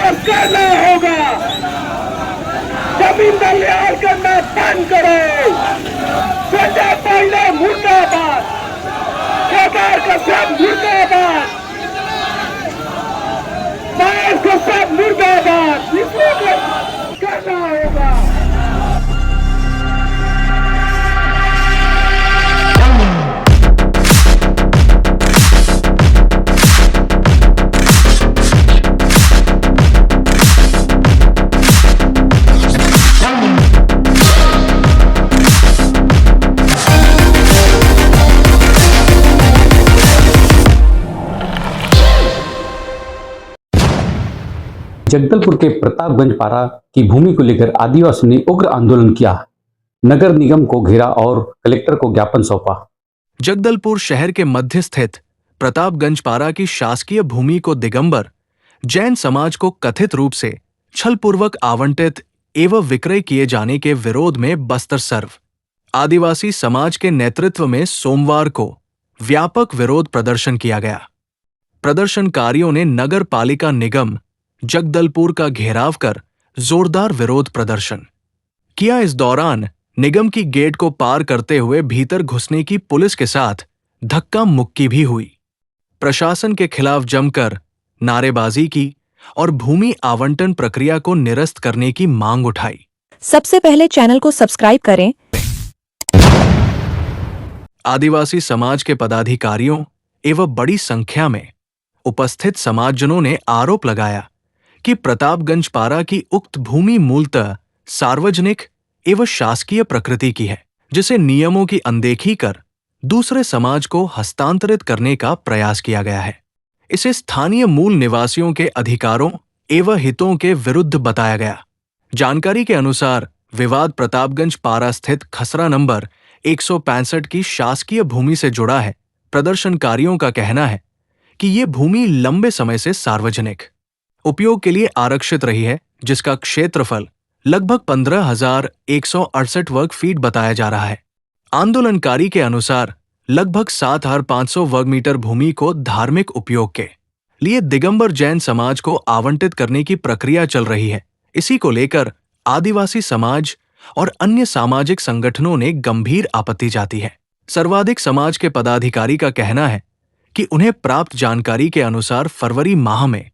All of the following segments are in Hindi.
वापस करना होगा। जमीन दलियाल करना बंद करो। संजय पांडे मुर्दाबाद, केदार कश्यप मुर्दाबाद, महेश कश्यप मुर्दाबाद। इसको करना होगा। जगदलपुर के प्रतापगंज पारा की भूमि को लेकर आदिवासियों ने उग्र आंदोलन किया। नगर निगम को घेरा और कलेक्टर को ज्ञापन सौंपा। जगदलपुर शहर के मध्य स्थित प्रतापगंज पारा की शासकीय भूमि को दिगंबर जैन समाज को कथित रूप से छलपूर्वक आवंटित एवं विक्रय किए जाने के विरोध में बस्तर सर्व आदिवासी समाज के नेतृत्व में सोमवार को व्यापक विरोध प्रदर्शन किया गया। प्रदर्शनकारियों ने नगर पालिका निगम जगदलपुर का घेराव कर जोरदार विरोध प्रदर्शन किया। इस दौरान निगम की गेट को पार करते हुए भीतर घुसने की पुलिस के साथ धक्का मुक्की भी हुई। प्रशासन के खिलाफ जमकर नारेबाजी की और भूमि आवंटन प्रक्रिया को निरस्त करने की मांग उठाई। सबसे पहले चैनल को सब्सक्राइब करें। आदिवासी समाज के पदाधिकारियों एवं बड़ी संख्या में उपस्थित समाजजनों ने आरोप लगाया कि प्रतापगंज पारा की उक्त भूमि मूलतः सार्वजनिक एवं शासकीय प्रकृति की है, जिसे नियमों की अनदेखी कर दूसरे समाज को हस्तांतरित करने का प्रयास किया गया है। इसे स्थानीय मूल निवासियों के अधिकारों एवं हितों के विरुद्ध बताया गया। जानकारी के अनुसार विवाद प्रतापगंज पारा स्थित खसरा नंबर 165 की शासकीय भूमि से जुड़ा है। प्रदर्शनकारियों का कहना है कि ये भूमि लंबे समय से सार्वजनिक उपयोग के लिए आरक्षित रही है, जिसका क्षेत्रफल लगभग 15,168 वर्ग फीट बताया जा रहा है। आंदोलनकारी के अनुसार लगभग 7,500 वर्ग मीटर भूमि को धार्मिक उपयोग के लिए दिगंबर जैन समाज को आवंटित करने की प्रक्रिया चल रही है। इसी को लेकर आदिवासी समाज और अन्य सामाजिक संगठनों ने गंभीर आपत्ति जताई है। सर्वाधिक समाज के पदाधिकारी का कहना है कि उन्हें प्राप्त जानकारी के अनुसार फरवरी माह में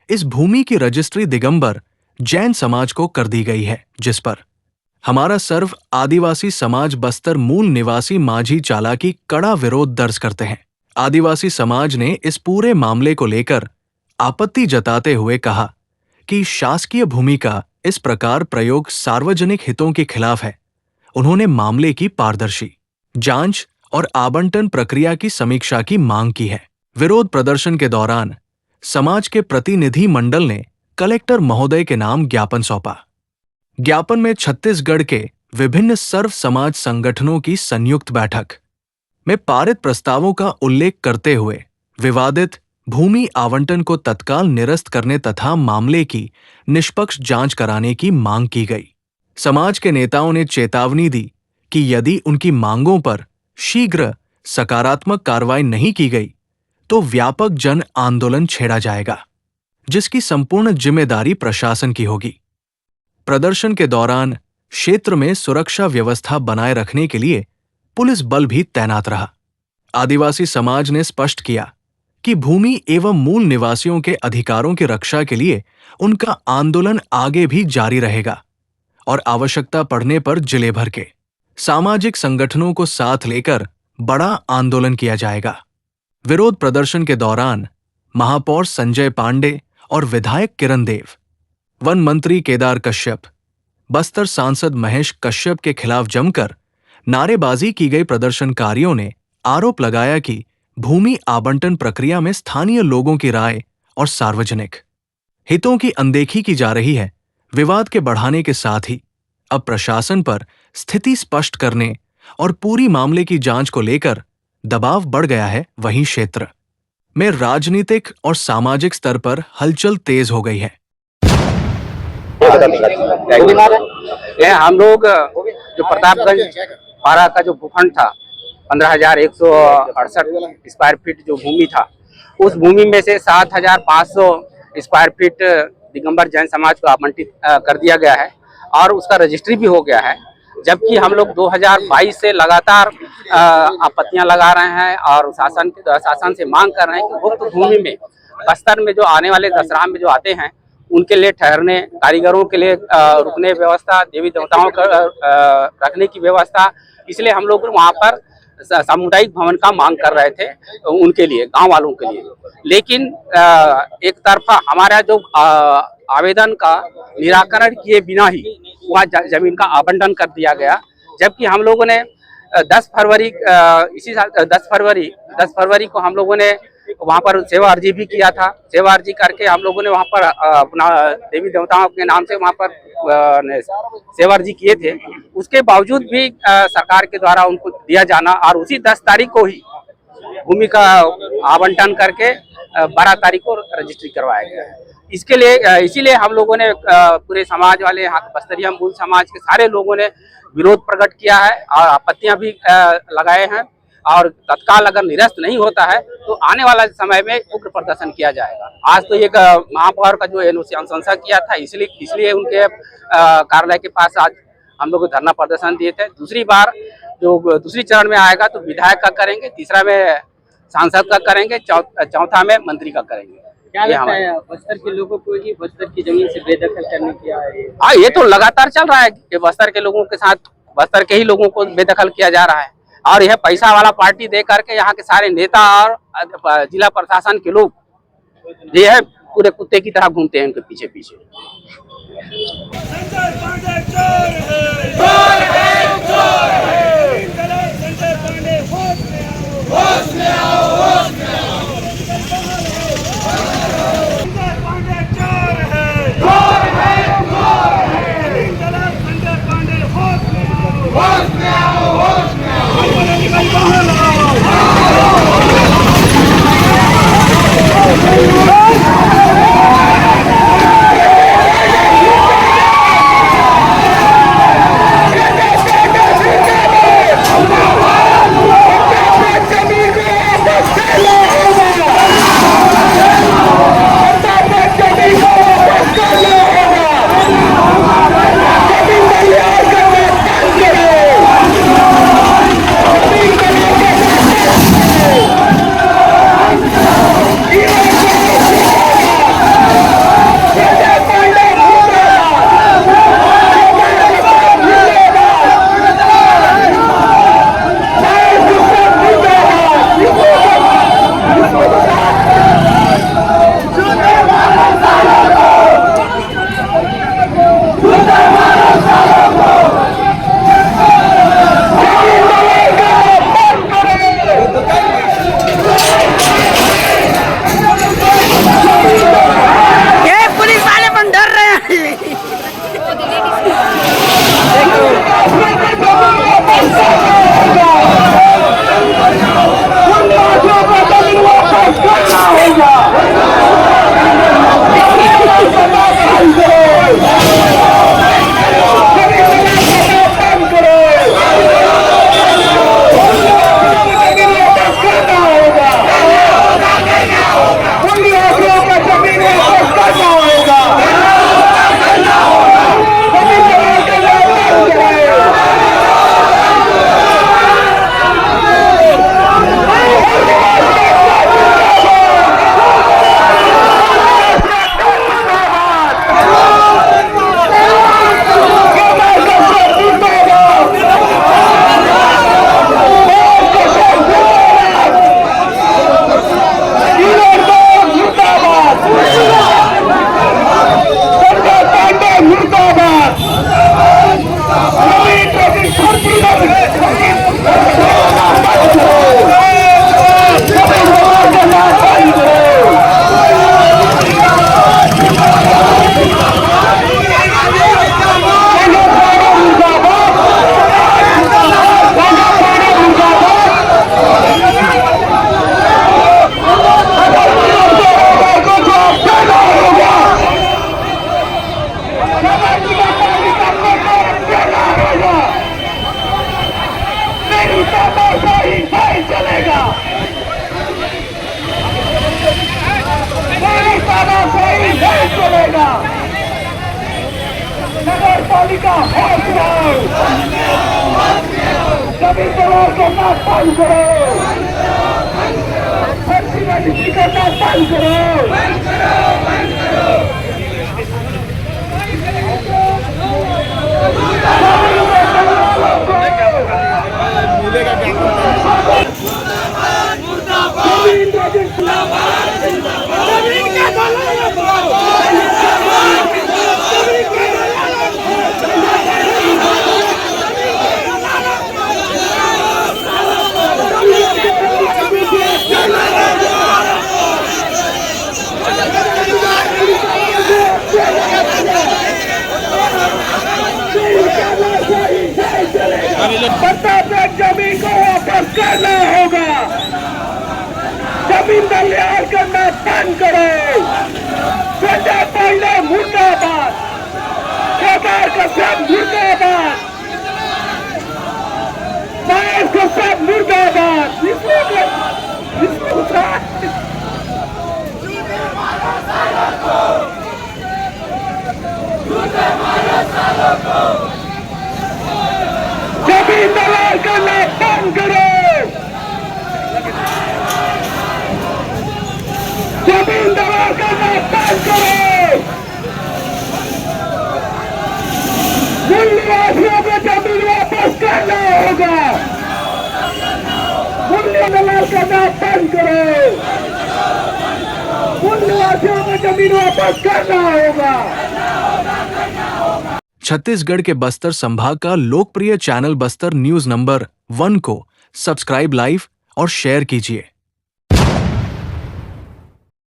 इस भूमि की रजिस्ट्री दिगंबर जैन समाज को कर दी गई है, जिस पर हमारा सर्व आदिवासी समाज बस्तर मूल निवासी माझी चालाकी कड़ा विरोध दर्ज करते हैं। आदिवासी समाज ने इस पूरे मामले को लेकर आपत्ति जताते हुए कहा कि शासकीय भूमि का इस प्रकार प्रयोग सार्वजनिक हितों के खिलाफ है। उन्होंने मामले की पारदर्शी जांच और आवंटन प्रक्रिया की समीक्षा की मांग की है। विरोध प्रदर्शन के दौरान समाज के प्रतिनिधि मंडल ने कलेक्टर महोदय के नाम ज्ञापन सौंपा। ज्ञापन में छत्तीसगढ़ के विभिन्न सर्व समाज संगठनों की संयुक्त बैठक में पारित प्रस्तावों का उल्लेख करते हुए विवादित भूमि आवंटन को तत्काल निरस्त करने तथा मामले की निष्पक्ष जांच कराने की मांग की गई। समाज के नेताओं ने चेतावनी दी कि यदि उनकी मांगों पर शीघ्र सकारात्मक कार्रवाई नहीं की गई तो व्यापक जन आंदोलन छेड़ा जाएगा, जिसकी संपूर्ण जिम्मेदारी प्रशासन की होगी। प्रदर्शन के दौरान क्षेत्र में सुरक्षा व्यवस्था बनाए रखने के लिए पुलिस बल भी तैनात रहा। आदिवासी समाज ने स्पष्ट किया कि भूमि एवं मूल निवासियों के अधिकारों की रक्षा के लिए उनका आंदोलन आगे भी जारी रहेगा और आवश्यकता पड़ने पर जिले भर के सामाजिक संगठनों को साथ लेकर बड़ा आंदोलन किया जाएगा। विरोध प्रदर्शन के दौरान महापौर संजय पांडे और विधायक किरण देव, वन मंत्री केदार कश्यप, बस्तर सांसद महेश कश्यप के खिलाफ जमकर नारेबाजी की गई। प्रदर्शनकारियों ने आरोप लगाया कि भूमि आवंटन प्रक्रिया में स्थानीय लोगों की राय और सार्वजनिक हितों की अनदेखी की जा रही है। विवाद के बढ़ाने के साथ ही अब प्रशासन पर स्थिति स्पष्ट करने और पूरी मामले की जांच को लेकर दबाव बढ़ गया है। वहीं क्षेत्र में राजनीतिक और सामाजिक स्तर पर हलचल तेज हो गई है। ये हम लोग जो प्रतापगंज पारा का जो भूखंड था 15,168 स्क्वायर फीट जो भूमि था, उस भूमि में से 7,500 स्क्वायर फीट दिगंबर जैन समाज को आवंटित कर दिया गया है और उसका रजिस्ट्री भी हो गया है। जबकि हम लोग 2022 से लगातार आपत्तियां लगा रहे हैं और शासन से मांग कर रहे हैं कि उक्त भूमि में बस्तर में जो आने वाले दशहरा में जो आते हैं उनके लिए ठहरने, कारीगरों के लिए रुकने व्यवस्था, देवी देवताओं का रखने की व्यवस्था, इसलिए हम लोग वहाँ पर सामुदायिक भवन का मांग कर रहे थे उनके लिए, गांव वालों के लिए। लेकिन एक तरफा हमारा जो आवेदन का निराकरण किए बिना ही वहाँ जमीन का आवंटन कर दिया गया। जबकि हम लोगों ने 10 फरवरी इसी साल 10 फरवरी को हम लोगों ने वहाँ पर सेवा अर्जी भी किया था। सेवा अर्जी करके हम लोगों ने वहाँ पर अपना देवी देवताओं के नाम से वहाँ पर सेवा अर्जी किए थे। उसके बावजूद भी सरकार के द्वारा उनको दिया जाना और उसी 10 तारीख को ही भूमि का आवंटन करके 12 तारीख को रजिस्ट्री करवाया गया है। इसके लिए इसीलिए हम लोगों ने पूरे समाज वाले, बस्तरिया मूल समाज के सारे लोगों ने विरोध प्रकट किया है और आपत्तियां भी लगाए हैं। और तत्काल अगर निरस्त नहीं होता है तो आने वाला समय में उग्र प्रदर्शन किया जाएगा। आज तो एक महापौर का जो एनओसी अनुशंसा किया था, इसलिए उनके कार्यालय के पास आज हम लोग धरना प्रदर्शन दिए थे। दूसरी बार जो दूसरी चरण में आएगा तो विधायक का करेंगे, तीसरा में सांसद का करेंगे, चौथा में मंत्री का करेंगे। क्या लगता है बस्तर के लोगों को ही बस्तर की जमीन से बेदखल करने की है? हाँ, ये तो लगातार चल रहा है कि बस्तर के लोगों के साथ बस्तर के ही लोगों को बेदखल किया जा रहा है और यह पैसा वाला पार्टी दे करके यहाँ के सारे नेता और जिला प्रशासन के लोग ये है पूरे कुत्ते की तरह घूमते हैं उनके पीछे पीछे। जमीन को वापस ले लो। का होश रहो, जमीन दलाल करना बंद करो, फर्जी राजनीति करना बंद करो। प्रतापगंज जमीन को वापस करना होगा, जमीन दलियाल करना बंद करो। संजय पांडे मुर्दाबाद, केदार कश्यप मुर्दाबाद, महेश कश्यप मुर्दाबाद। जमीन दलाल करना बंद करो, जमीन दलाल करना बंद करो। मूल्यवासियों को जमीन वापस करना होगा, मूल्य दलाल करना बंद करो, मूल्यवासियों को जमीन वापस करना होगा। छत्तीसगढ़ के बस्तर संभाग का लोकप्रिय चैनल बस्तर न्यूज नंबर 1 को सब्सक्राइब, लाइव और शेयर कीजिए।